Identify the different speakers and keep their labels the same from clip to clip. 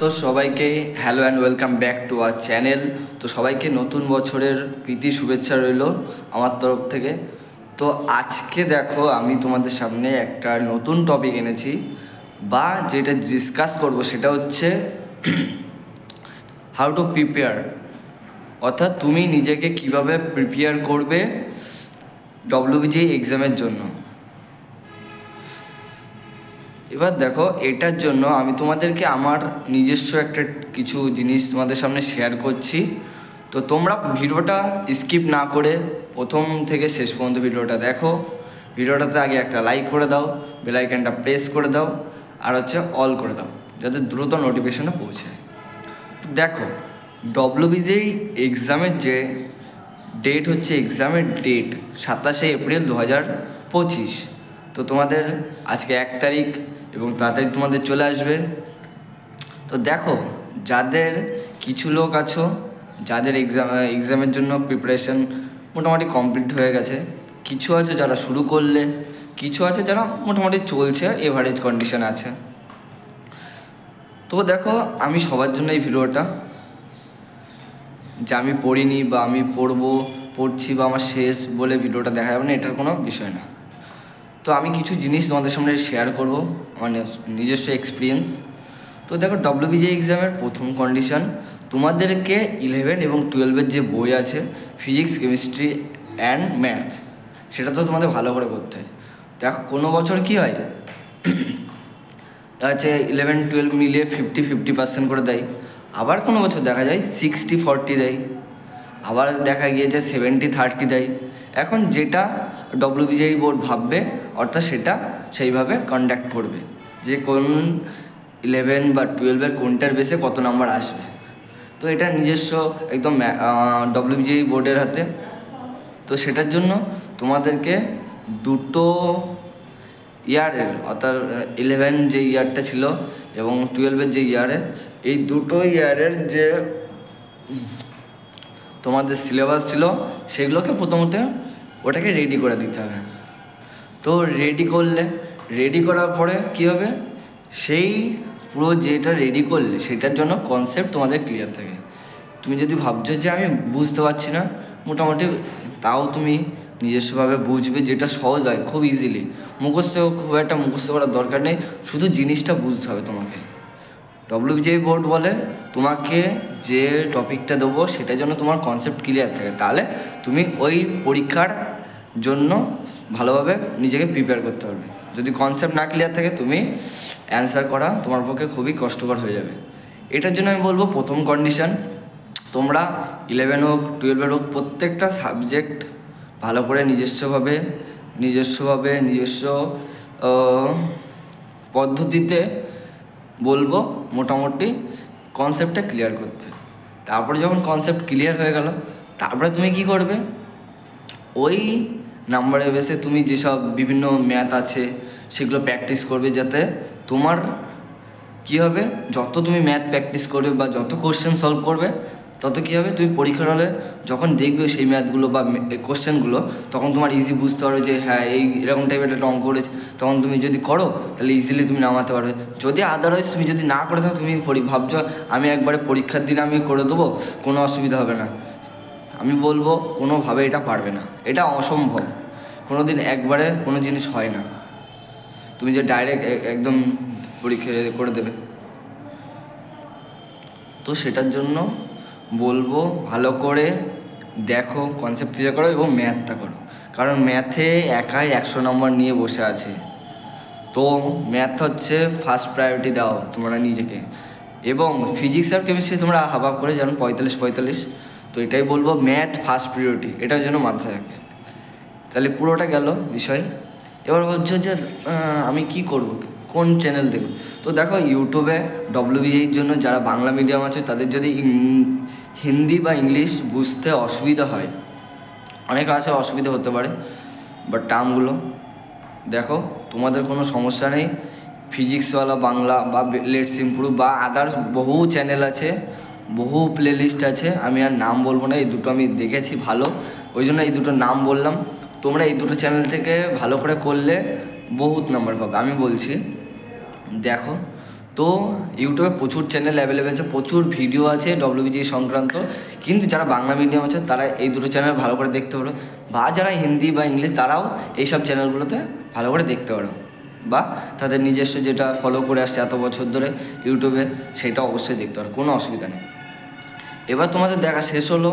Speaker 1: তো সবাইকে hello and welcome back to our channel. তো সবাইকে নতুন বছরের প্রীতি শুভেচ্ছা রইল আমার তরফ থেকে। তো আজকে দেখো আমি তোমাদের সামনে একটা নতুন টপিক এনেছি, বা যেটা ডিসকাস করব সেটা হচ্ছে হাউ টু প্রিপেয়ার, অর্থাৎ তুমি নিজেকে কিভাবে প্রিপেয়ার করবে ডব্লিউবিজি এক্সামের জন্য। এবার দেখো, এটার জন্য আমি তোমাদেরকে আমার নিজস্ব একটা কিছু জিনিস তোমাদের সামনে শেয়ার করছি। তো তোমরা ভিডিওটা স্কিপ না করে প্রথম থেকে শেষ পর্যন্ত ভিডিওটা দেখো। ভিডিওটাতে আগে একটা লাইক করে দাও, বেল আইকনটা প্রেস করে দাও, আর হচ্ছে অল করে দাও যাতে দ্রুত নোটিফিকেশনে পৌঁছায়। তো দেখো, ডব্লিউবিজি এক্সামের যে ডেট হচ্ছে, এক্সামের ডেট 27শে এপ্রিল 2025। তো তোমাদের আজকে 1 তারিখ এবং তাড়াতাড়ি তোমাদের চলে আসবে। তো দেখো, যাদের কিছু লোক আছো যাদের এক্সামের জন্য প্রিপারেশন মোটামুটি কমপ্লিট হয়ে গেছে, কিছু আছে যারা শুরু করলে, কিছু আছে যারা মোটামুটি চলছে, এভারেজ কন্ডিশন আছে। তো দেখো, আমি সবার জন্য এই ভিডিওটা, যে আমি পড়িনি বা আমি পড়ছি বা আমার শেষ বলে ভিডিওটা দেখা যাবে না, এটার কোনো বিষয় না। তো আমি কিছু জিনিস তোমাদের সামনে শেয়ার করব, আমার নিজস্ব এক্সপিরিয়েন্স। তো দেখো, ডব্লিউবিজি এক্সামের প্রথম কন্ডিশন, তোমাদেরকে 11 এবং 12-এর যে বই আছে, ফিজিক্স, কেমিস্ট্রি অ্যান্ড ম্যাথ, সেটা তো তোমাদের ভালো করে করতে হয়। দেখো, কোনো বছর কী হয় আছে 11-12 মিলিয়ে 50% করে দেয়, আবার কোনো বছর দেখা যায় 60-40 দেয়, আবার দেখা গিয়েছে 70-30 দেয়। এখন যেটা ডব্লিউবিজি বোর্ড ভাববে, অর্থাৎ সেটা সেইভাবে কন্ডাক্ট করবে যে কোন 11 বা 12-এর কোনটার বেসে কত নাম্বার আসবে। তো এটা নিজস্ব একদম ডব্লিউবিজি বোর্ডের হাতে। তো সেটার জন্য তোমাদেরকে দুটো ইয়ারের, অর্থাৎ 11 যে ইয়ারটা ছিল এবং 12-এর যে ইয়ারে, এই দুটো ইয়ারের যে তোমাদের সিলেবাস ছিল সেগুলোকে প্রথমত ওটাকে রেডি করে দিতে হবে। তো রেডি করার পরে কী হবে, সেই পুরো যেটা রেডি করলে সেটার জন্য কনসেপ্ট তোমাদের ক্লিয়ার থাকে। তুমি যদি ভাবছো যে আমি বুঝতে পারছি না, মোটামুটি তাও তুমি নিজস্বভাবে বুঝবে, যেটা সহজ হয় খুব ইজিলি। খুব একটা মুখস্থ করার দরকার নেই, শুধু জিনিসটা বুঝতে হবে তোমাকে। ডব্লিউবিজি বোর্ড বলে তোমাকে যে টপিকটা দেবো সেটার জন্য তোমার কনসেপ্ট ক্লিয়ার থাকে, তাহলে তুমি ওই পরীক্ষার জন্য ভালোভাবে নিজেকে প্রিপেয়ার করতে পারবে। যদি কনসেপ্ট না ক্লিয়ার থাকে, তুমি অ্যান্সার করা তোমার পক্ষে খুবই কষ্টকর হয়ে যাবে। এটার জন্য আমি বলবো, প্রথম কন্ডিশন, তোমরা 11 হোক 12 হোক, প্রত্যেকটা সাবজেক্ট ভালো করে নিজস্ব পদ্ধতিতে বলবো মোটামুটি কনসেপ্টটা ক্লিয়ার করতে। তারপরে যখন কনসেপ্ট ক্লিয়ার হয়ে গেল, তারপরে তুমি কি করবে, ওই নাম্বারের বেসে তুমি যেসব বিভিন্ন ম্যাথ আছে সেগুলো প্র্যাকটিস করবে, যাতে তোমার কী হবে, যত তুমি ম্যাথ প্র্যাকটিস করবে বা যত কোশ্চেন সলভ করবে, তত কী হবে, তুমি পরীক্ষার হলে যখন দেখবে সেই ম্যাথগুলো বা কোশ্চেনগুলো, তখন তোমার ইজি বুঝতে পারবে যে হ্যাঁ এরকম টাইপের একটা অঙ্ক করেছে। তখন তুমি যদি করো তাহলে ইজিলি তুমি নামাতে পারবে। যদি আদারওয়াইজ তুমি যদি না করে থাকো, তুমি ভাবছো আমি একবারে পরীক্ষার দিন আমি করে দেবো, কোনো অসুবিধা হবে না, আমি বলবো কোনোভাবে এটা পারবে না, এটা অসম্ভব। কোনো দিন একবারে কোনো জিনিস হয় না, তুমি যে ডাইরেক্ট একদম পরীক্ষা করে দেবে। তো সেটার জন্য বলবো ভালো করে দেখো, কনসেপ্ট ক্লিয়ার করো এবং ম্যাথটা করো, কারণ ম্যাথে একাই 100 নম্বর নিয়ে বসে আছে। তো ম্যাথ হচ্ছে ফার্স্ট প্রায়োরিটি দাও তোমরা নিজেকে, এবং ফিজিক্স আর কেমিস্ট্রি তোমরা হাফ করে যেমন 45-45। তো এটাই বলবো, ম্যাথ ফার্স্ট প্রায়োরিটি, এটার জন্য মাথায় রাখে। তাহলে পুরোটা গেল বিষয়। এবার বলছো যে আমি কি করব, কোন চ্যানেল দেখব। তো দেখো, ইউটিউবে ডব্লিউবিজির জন্য যারা বাংলা মিডিয়াম আছে, তাদের যদি হিন্দি বা ইংলিশ বুঝতে অসুবিধা হয়, অনেক আছে অসুবিধা হতে পারে, বাট টার্মগুলো দেখো, তোমাদের কোনো সমস্যা নেই। ফিজিক্সওয়ালা বাংলা বা লেটস ইমপ্রুভ বা আদার্স বহু চ্যানেল আছে, বহু প্লেলিস্ট আছে, আমি আর নাম বলবো না, এই দুটো আমি দেখেছি ভালো, ওই জন্য এই দুটো নাম বললাম। তোমরা এই দুটো চ্যানেল থেকে ভালো করে করলে বহুত নাম্বার পাবে, আমি বলছি। দেখো, তো ইউটিউবে প্রচুর চ্যানেল অ্যাভেলেবেল আছে, প্রচুর ভিডিও আছে WBG সংক্রান্ত, কিন্তু যারা বাংলা মিডিয়াম আছে তারা এই দুটো চ্যানেল ভালো করে দেখতে পারো, বা যারা হিন্দি বা ইংলিশ তারাও এইসব চ্যানেলগুলোতে ভালো করে দেখতে পারো, বা তাদের নিজস্ব যেটা ফলো করে আসছে এত বছর ধরে ইউটিউবে সেটা অবশ্যই দেখতে পারো, কোনো অসুবিধা নেই। এবার তোমাদের দেখা শেষ হলো,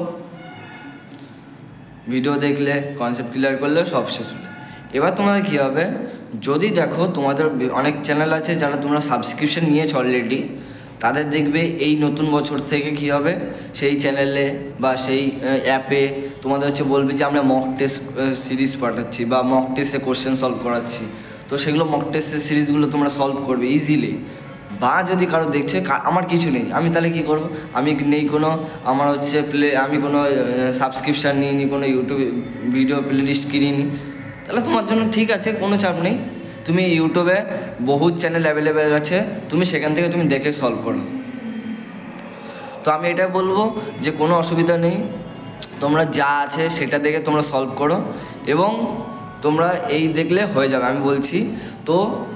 Speaker 1: ভিডিও দেখলে, কনসেপ্ট ক্লিয়ার করলে সব শেষ হলো। এবার তোমাদের কী হবে, যদি দেখো তোমাদের অনেক চ্যানেল আছে যারা তোমরা সাবস্ক্রিপশন নিয়েছো অলরেডি, তাদের দেখবে এই নতুন বছর থেকে কী হবে, সেই চ্যানেলে বা সেই অ্যাপে তোমাদের হচ্ছে বলবে যে আমরা মক টেস্ট সিরিজ পাঠাচ্ছি বা মক টেস্টে কোশ্চেন সলভ করাচ্ছি। তো সেগুলো মক টেস্টের সিরিজগুলো তোমরা সলভ করবে ইজিলি। বা যদি কারো দেখছে আমার কিছু নেই, আমি তাহলে কী করব, আমি নেই কোনো, আমার হচ্ছে আমি কোনো সাবস্ক্রিপশান নিইনি, কোনো ইউটিউব ভিডিও প্লে লিস্ট কিনিনি, তাহলে তোমার জন্য ঠিক আছে, কোনো চাপ নেই। তুমি ইউটিউবে বহু চ্যানেল অ্যাভেলেবেল আছে, তুমি সেখান থেকে তুমি দেখে সলভ করো। তো আমি এটা বলবো যে কোনো অসুবিধা নেই, তোমরা যা আছে সেটা দেখে তোমরা সলভ করো, এবং তোমরা এই দেখলে হয়ে যাবে আমি বলছি। তো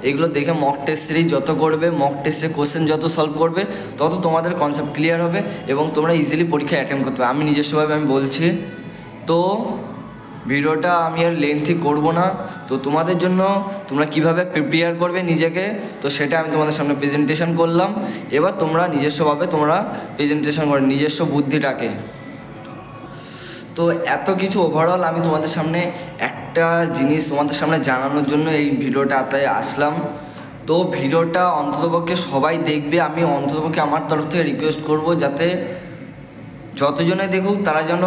Speaker 1: এগুলো দেখে মক টেস্ট সিরিজ যত করবে, মক টেস্টের কোশ্চেন যত সলভ করবে, তত তোমাদের কনসেপ্ট ক্লিয়ার হবে এবং তোমরা ইজিলি পরীক্ষা অ্যাটেম্প করতে পারবে। আমি নিজস্বভাবে আমি বলছি। তো ভিডিওটা আমি আর লেন্থি করব না, তো তোমাদের জন্য তোমরা কিভাবে প্রিপেয়ার করবে নিজেকে, তো সেটা আমি তোমাদের সামনে প্রেজেন্টেশন করলাম। এবার তোমরা নিজস্বভাবে তোমরা প্রেজেন্টেশন করো নিজস্ব বুদ্ধিটাকে। তো এত কিছু ওভারঅল আমি তোমাদের সামনে একটা জিনিস তোমাদের সামনে জানানোর জন্য এই ভিডিওটাতে আসলাম। তো ভিডিওটা অন্ততপক্ষে সবাই দেখবে, আমি অন্ততপক্ষে আমার তরফ থেকে রিকোয়েস্ট করব যাতে যতজনে দেখুক তারা যেন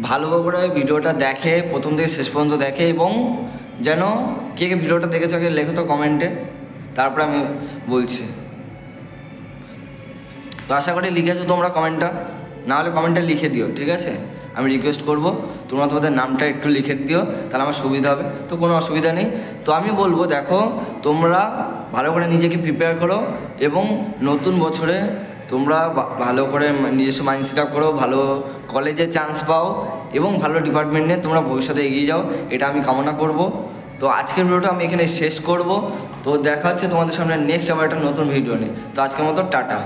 Speaker 1: ভালো করে ভিডিওটা দেখে, প্রথম থেকে শেষ পর্যন্ত দেখে, এবং যেন কে কে ভিডিওটা দেখেছো কে লেখো তো কমেন্টে, তারপরে আমি বলছি। তো আশা করি লিখেছো তোমরা কমেন্টটা, না হলে কমেন্টটা লিখে দিও, ঠিক আছে? আমি রিকোয়েস্ট করব তোমরা তোমাদের নামটা একটু লিখে দিও, তাহলে আমার সুবিধা হবে। তো কোনো অসুবিধা নেই। তো আমি বলবো দেখো তোমরা ভালো করে নিজেকে প্রিপেয়ার করো, এবং নতুন বছরে তোমরা ভালো করে নিজস্ব মাইন্ড সেট আপ করো, ভালো কলেজে চান্স পাও, এবং ভালো ডিপার্টমেন্ট নিয়ে তোমরা ভবিষ্যতে এগিয়ে যাও, এটা আমি কামনা করব। তো আজকের ভিডিওটা আমি এখানে শেষ করব। তো দেখা হচ্ছে তোমাদের সামনে নেক্সট আবার একটা নতুন ভিডিও নিয়ে। তো আজকের মতো টাটা।